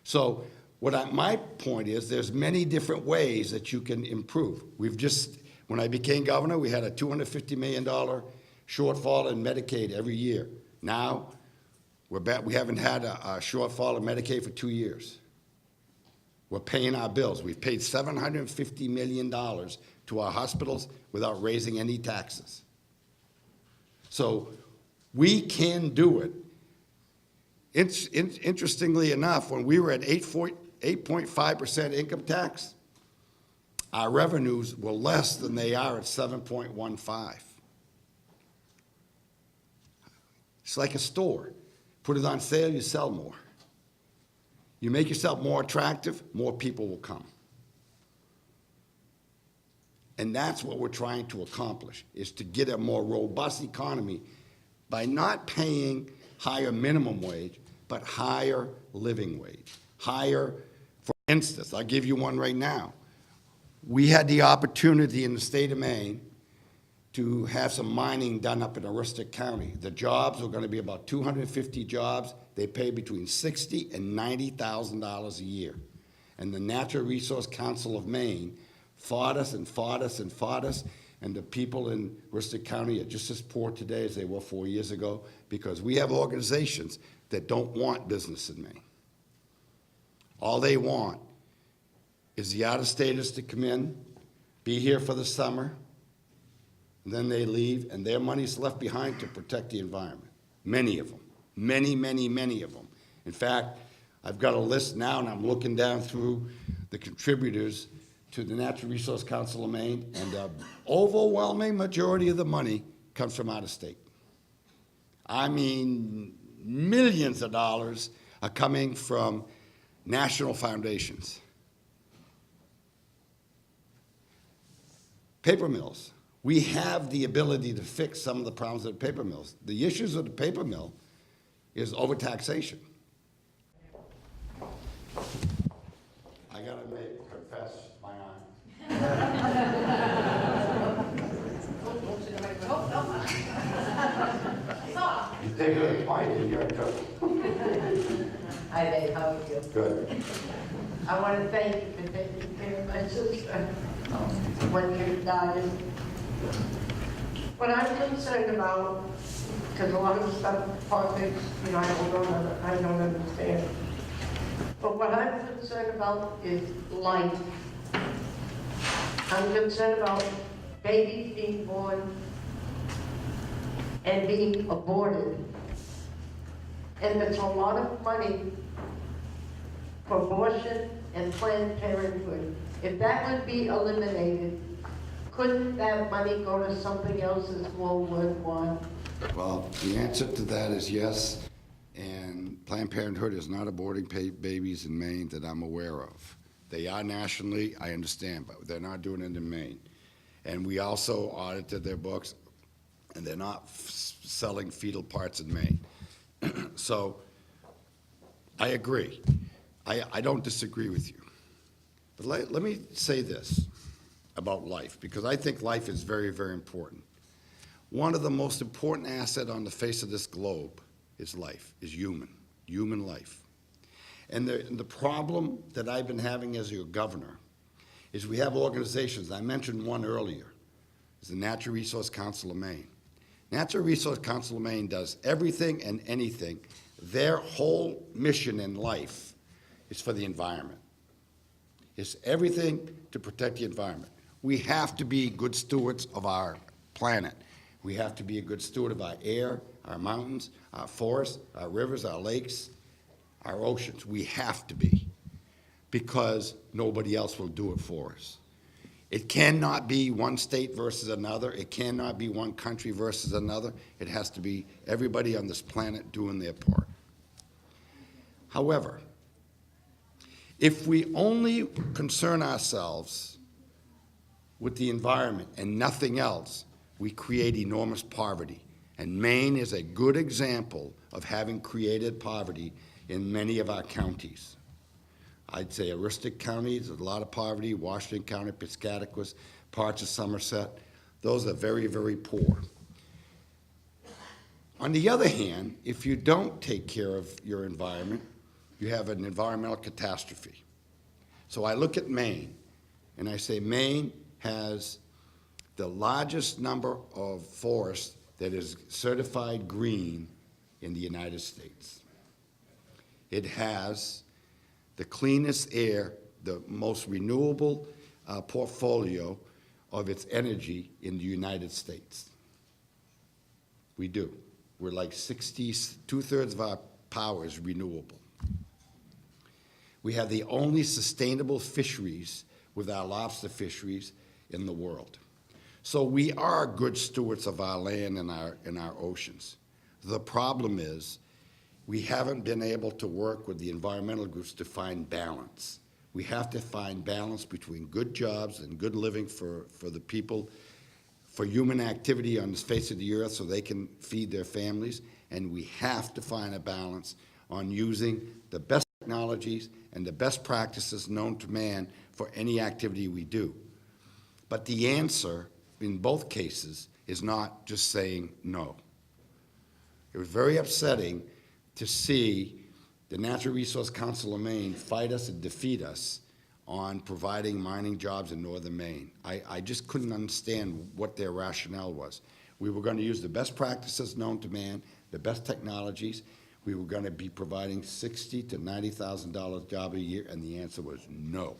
So my point is, there's many different ways that you can improve. When I became governor, we had a $250 million shortfall in Medicaid every year. Now, we haven't had a shortfall in Medicaid for 2 years. We're paying our bills. We've paid $750 million to our hospitals without raising any taxes. So we can do it. Interestingly enough, when we were at 8.5% income tax, our revenues were less than they are at 7.15. It's like a store. Put it on sale, you sell more. You make yourself more attractive, more people will come. And that's what we're trying to accomplish, is to get a more robust economy by not paying higher minimum wage, but higher living wage. Higher, for instance, I'll give you one right now. We had the opportunity in the state of Maine to have some mining done up in Aroostook County. The jobs were going to be about 250 jobs. They pay between $60,000 and $90,000 a year. And the Natural Resource Council of Maine fought us and fought us and fought us, and the people in Aroostook County are just as poor today as they were 4 years ago, because we have organizations that don't want business in Maine. All they want is the out-of-staters to come in, be here for the summer, and then they leave, and their money's left behind to protect the environment. Many of them. Many, many, many of them. In fact, I've got a list now, and I'm looking down through the contributors to the Natural Resource Council of Maine, and the overwhelming majority of the money comes from out of state. I mean, millions of dollars are coming from national foundations. Paper mills. We have the ability to fix some of the problems of the paper mills. The issues of the paper mill is overtaxation. I gotta confess my aunt. You take her to fight and you're in trouble. Hi Dave, how are you? Good. I want to thank you for taking care of my sister when you died. What I'm concerned about, because a lot of stuff, politics, I don't understand. But what I'm concerned about is life. I'm concerned about babies being born and being aborted. And there's a lot of money for abortion and Planned Parenthood. If that would be eliminated, couldn't that money go to something else that's more worthwhile? Well, the answer to that is yes, and Planned Parenthood is not aborting babies in Maine that I'm aware of. They are nationally, I understand, but they're not doing it in Maine. And we also audited their books, and they're not selling fetal parts in Maine. So I agree. I don't disagree with you. But let me say this about life, because I think life is very, very important. One of the most important assets on the face of this globe is life, is human life. And the problem that I've been having as your governor is we have organizations. I mentioned one earlier. It's the Natural Resource Council of Maine. Natural Resource Council of Maine does everything and anything. Their whole mission in life is for the environment. It's everything to protect the environment. We have to be good stewards of our planet. We have to be a good steward of our air, our mountains, our forests, our rivers, our lakes, our oceans. We have to be, because nobody else will do it for us. It cannot be one state versus another. It cannot be one country versus another. It has to be everybody on this planet doing their part. However, if we only concern ourselves with the environment and nothing else, we create enormous poverty. And Maine is a good example of having created poverty in many of our counties. I'd say Aroostook County, there's a lot of poverty, Washington County, Piscataquis, parts of Somerset. Those are very, very poor. On the other hand, if you don't take care of your environment, you have an environmental catastrophe. So I look at Maine, and I say Maine has the largest number of forests that is certified green in the United States. It has the cleanest air, the most renewable portfolio of its energy in the United States. We do. We're like 60, two-thirds of our power is renewable. We have the only sustainable fisheries with our lobster fisheries in the world. So we are good stewards of our land and our oceans. The problem is we haven't been able to work with the environmental groups to find balance. We have to find balance between good jobs and good living for the people, for human activity on the face of the earth so they can feed their families, and we have to find a balance on using the best technologies and the best practices known to man for any activity we do. But the answer in both cases is not just saying no. It was very upsetting to see the Natural Resource Council of Maine fight us and defeat us on providing mining jobs in northern Maine. I just couldn't understand what their rationale was. We were going to use the best practices known to man, the best technologies. We were going to be providing $60,000 to $90,000 job a year, and the answer was no.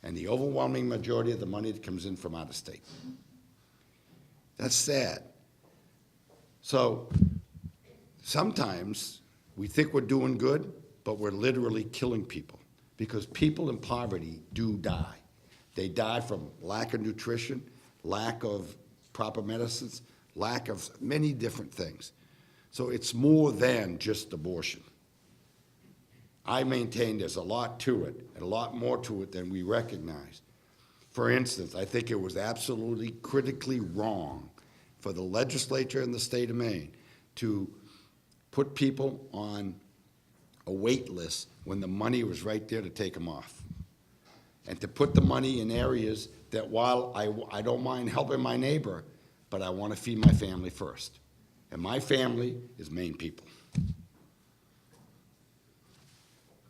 And the overwhelming majority of the money that comes in from out of state. That's sad. So sometimes we think we're doing good, but we're literally killing people because people in poverty do die. They die from lack of nutrition, lack of proper medicines, lack of many different things. So it's more than just abortion. I maintain there's a lot to it, and a lot more to it than we recognize. For instance, I think it was absolutely critically wrong for the legislature in the state of Maine to put people on a wait list when the money was right there to take them off. And to put the money in areas that while I don't mind helping my neighbor, but I want to feed my family first. And my family is Maine people.